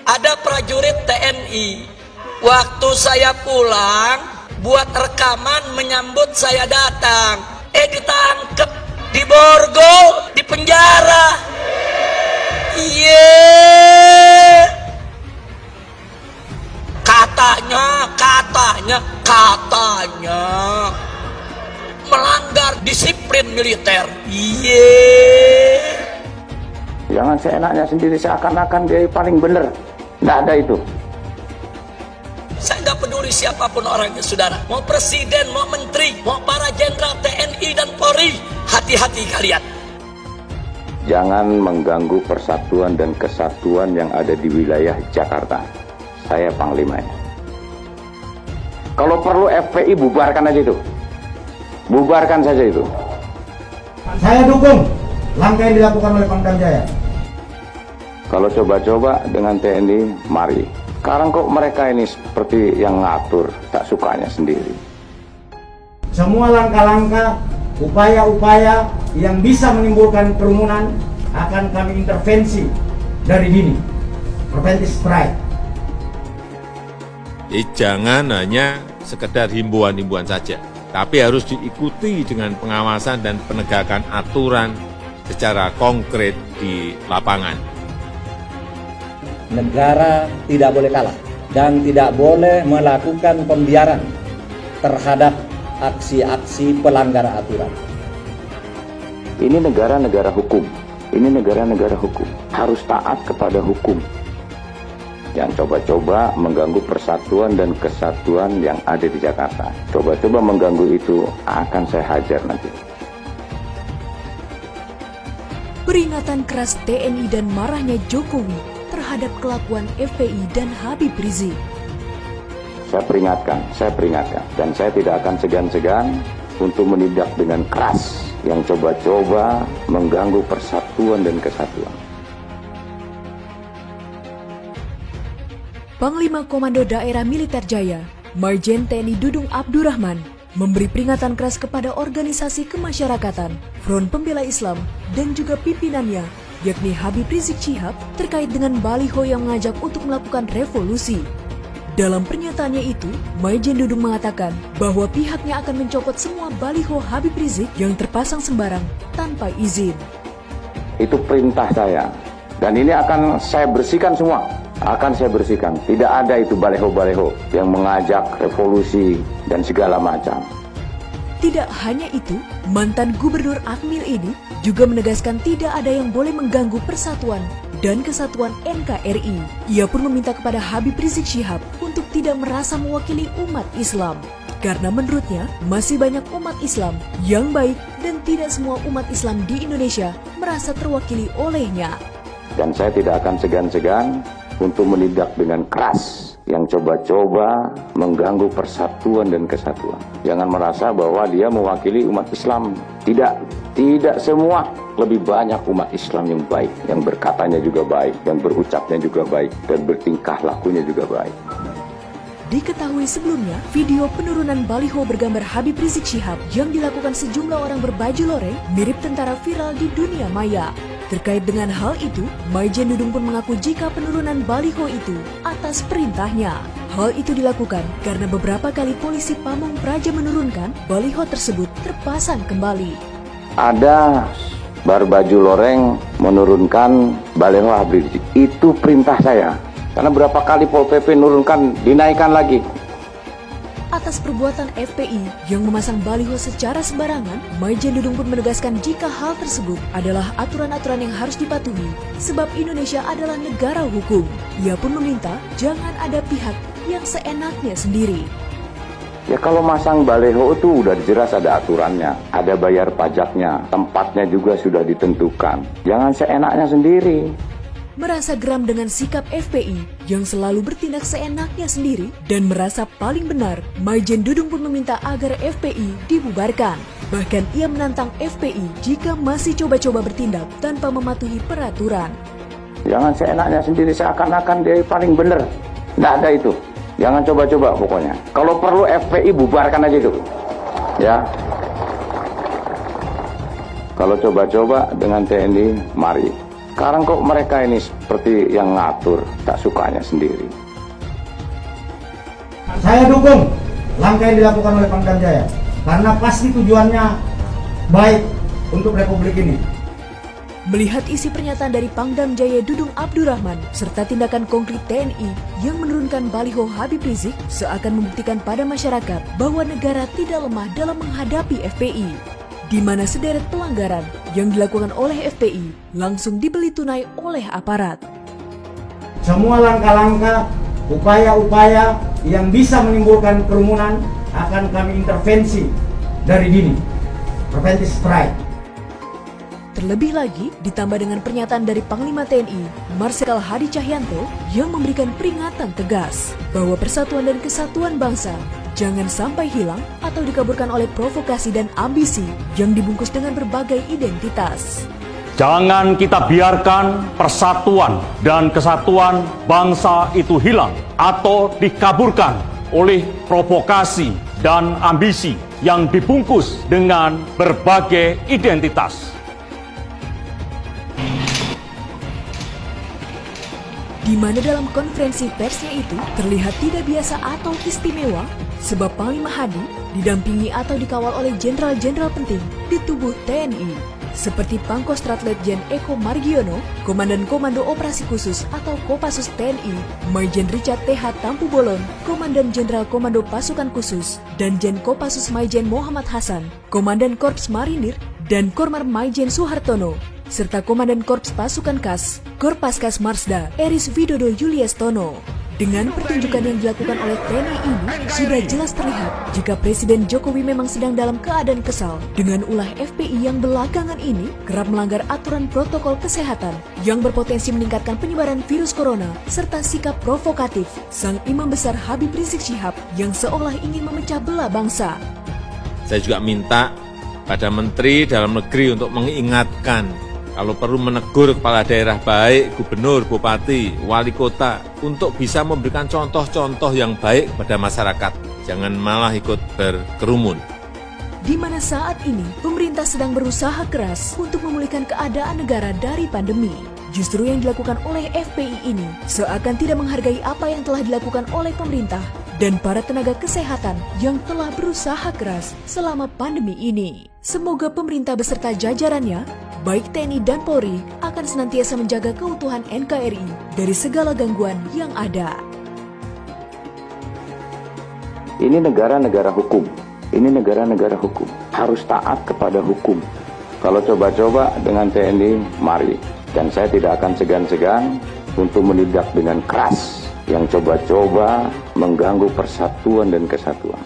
ada prajurit TNI. Waktu saya pulang, buat rekaman menyambut saya datang. Ditangkep, diborgol, di penjara. Katanya melanggar disiplin militer. Jangan seenaknya sendiri seakan-akan dia paling benar. Nggak ada itu. Saya nggak peduli siapapun orangnya, saudara. Mau presiden, mau menteri, mau para jenderal TNI dan Polri. Hati-hati kalian. Jangan mengganggu persatuan dan kesatuan yang ada di wilayah Jakarta. Saya panglimanya. Kalau perlu FPI bubarkan aja itu. Bubarkan saja itu. Saya dukung langkah yang dilakukan oleh Pangdam Jaya. Kalau coba-coba dengan TNI, mari. Sekarang kok mereka ini seperti yang ngatur, tak sukanya sendiri. Semua langkah-langkah, upaya-upaya yang bisa menimbulkan kerumunan akan kami intervensi dari dini. Preventive strike. Jangan hanya sekedar himbauan-himbauan saja, tapi harus diikuti dengan pengawasan dan penegakan aturan secara konkret di lapangan. Negara tidak boleh kalah dan tidak boleh melakukan pembiaran terhadap aksi-aksi pelanggar aturan. Ini negara-negara hukum. Ini negara-negara hukum. Harus taat kepada hukum. Yang coba-coba mengganggu persatuan dan kesatuan yang ada di Jakarta. Coba-coba mengganggu itu akan saya hajar nanti. Peringatan keras TNI dan marahnya Jokowi terhadap kelakuan FPI dan Habib Rizik. Saya peringatkan, dan saya tidak akan segan-segan untuk menindak dengan keras yang coba-coba mengganggu persatuan dan kesatuan. Panglima Komando Daerah Militer Jaya, Majen TNI Dudung Abdurrahman, memberi peringatan keras kepada organisasi kemasyarakatan, Front Pembela Islam, dan juga pimpinannya, yakni Habib Rizik Syihab, terkait dengan baliho yang mengajak untuk melakukan revolusi. Dalam pernyataannya itu, Majen Dudung mengatakan bahwa pihaknya akan mencopot semua baliho Habib Rizik yang terpasang sembarang tanpa izin. Itu perintah saya, dan ini akan saya bersihkan semua. Tidak ada itu baleho-baleho yang mengajak revolusi dan segala macam. Tidak hanya itu, mantan Gubernur Akmil ini juga menegaskan tidak ada yang boleh mengganggu persatuan dan kesatuan NKRI. Ia pun meminta kepada Habib Rizik Syihab untuk tidak merasa mewakili umat Islam. Karena menurutnya masih banyak umat Islam yang baik dan tidak semua umat Islam di Indonesia merasa terwakili olehnya. Dan saya tidak akan segan-segan untuk menindak dengan keras yang coba-coba mengganggu persatuan dan kesatuan. Jangan merasa bahwa dia mewakili umat Islam. Tidak semua. Lebih banyak umat Islam yang baik, yang berkatanya juga baik, yang berucapnya juga baik, dan bertingkah lakunya juga baik. Diketahui sebelumnya, video penurunan baliho bergambar Habib Rizik Syihab yang dilakukan sejumlah orang berbaju loreng mirip tentara viral di dunia maya. Terkait dengan hal itu, Majen Dudung pun mengaku jika penurunan baliho itu atas perintahnya. Hal itu dilakukan karena beberapa kali polisi Pamong Praja menurunkan baliho tersebut terpasang kembali. Ada berbaju loreng menurunkan baliho Habib Rizik. Itu perintah saya. Karena berapa kali Pol PP menurunkan, dinaikkan lagi. Atas perbuatan FPI yang memasang baliho secara sembarangan, Majen Dudung pun menegaskan jika hal tersebut adalah aturan-aturan yang harus dipatuhi, sebab Indonesia adalah negara hukum. Ia pun meminta jangan ada pihak yang seenaknya sendiri. Ya kalau masang baliho itu udah jelas ada aturannya, ada bayar pajaknya, tempatnya juga sudah ditentukan. Jangan seenaknya sendiri. Merasa geram dengan sikap FPI yang selalu bertindak seenaknya sendiri dan merasa paling benar, Majen Dudung pun meminta agar FPI dibubarkan. Bahkan ia menantang FPI jika masih coba-coba bertindak tanpa mematuhi peraturan. Jangan seenaknya sendiri seakan-akan dia paling benar. Nggak ada itu. Jangan coba-coba pokoknya. Kalau perlu FPI bubarkan aja itu. Ya. Kalau coba-coba dengan TNI, mari. Sekarang kok mereka ini seperti yang ngatur, tak sukanya sendiri. Saya dukung langkah yang dilakukan oleh Pangdam Jaya karena pasti tujuannya baik untuk Republik ini. Melihat isi pernyataan dari Pangdam Jaya Dudung Abdurrahman serta tindakan konkret TNI yang menurunkan baliho Habib Rizik seakan membuktikan pada masyarakat bahwa negara tidak lemah dalam menghadapi FPI, di mana sederet pelanggaran yang dilakukan oleh FPI langsung dibeli tunai oleh aparat. Semua langkah-langkah, upaya-upaya yang bisa menimbulkan kerumunan akan kami intervensi dari dini, preventive strike. Terlebih lagi, ditambah dengan pernyataan dari Panglima TNI, Marsikal Hadi Cahyanto, yang memberikan peringatan tegas bahwa persatuan dan kesatuan bangsa jangan sampai hilang atau dikaburkan oleh provokasi dan ambisi yang dibungkus dengan berbagai identitas. Jangan kita biarkan persatuan dan kesatuan bangsa itu hilang atau dikaburkan oleh provokasi dan ambisi yang dibungkus dengan berbagai identitas. Di mana dalam konferensi persnya itu terlihat tidak biasa atau istimewa, sebab Panglima Hadi didampingi atau dikawal oleh jenderal-jenderal penting di tubuh TNI, seperti Pangkostrat Letjen Eko Margiono, Komandan Komando Operasi Khusus atau Kopassus TNI, Maijen Richard TH Tampu Bolon, Komandan Jenderal Komando Pasukan Khusus, dan Jen Kopassus Maijen Muhammad Hasan, Komandan Korps Marinir, dan Kormar Maijen Suhartono, serta Komandan Korps Pasukan Kas, Korpaskas Marsda, Eris Widodo Yuliastono. Dengan pertunjukan yang dilakukan oleh TNI ini, sudah jelas terlihat jika Presiden Jokowi memang sedang dalam keadaan kesal dengan ulah FPI yang belakangan ini kerap melanggar aturan protokol kesehatan yang berpotensi meningkatkan penyebaran virus corona, serta sikap provokatif Sang Imam Besar Habib Rizik Syihab yang seolah ingin memecah belah bangsa. Saya juga minta pada Menteri Dalam Negeri untuk mengingatkan kalau perlu menegur kepala daerah baik, gubernur, bupati, wali kota untuk bisa memberikan contoh-contoh yang baik kepada masyarakat. Jangan malah ikut berkerumun. Di mana saat ini pemerintah sedang berusaha keras untuk memulihkan keadaan negara dari pandemi. Justru yang dilakukan oleh FPI ini seakan tidak menghargai apa yang telah dilakukan oleh pemerintah dan para tenaga kesehatan yang telah berusaha keras selama pandemi ini. Semoga pemerintah beserta jajarannya, baik TNI dan Polri, akan senantiasa menjaga keutuhan NKRI dari segala gangguan yang ada. Ini negara-negara hukum. Ini negara-negara hukum. Harus taat kepada hukum. Kalau coba-coba dengan TNI, mari. Dan saya tidak akan segan-segan untuk menindak dengan keras yang coba-coba mengganggu persatuan dan kesatuan.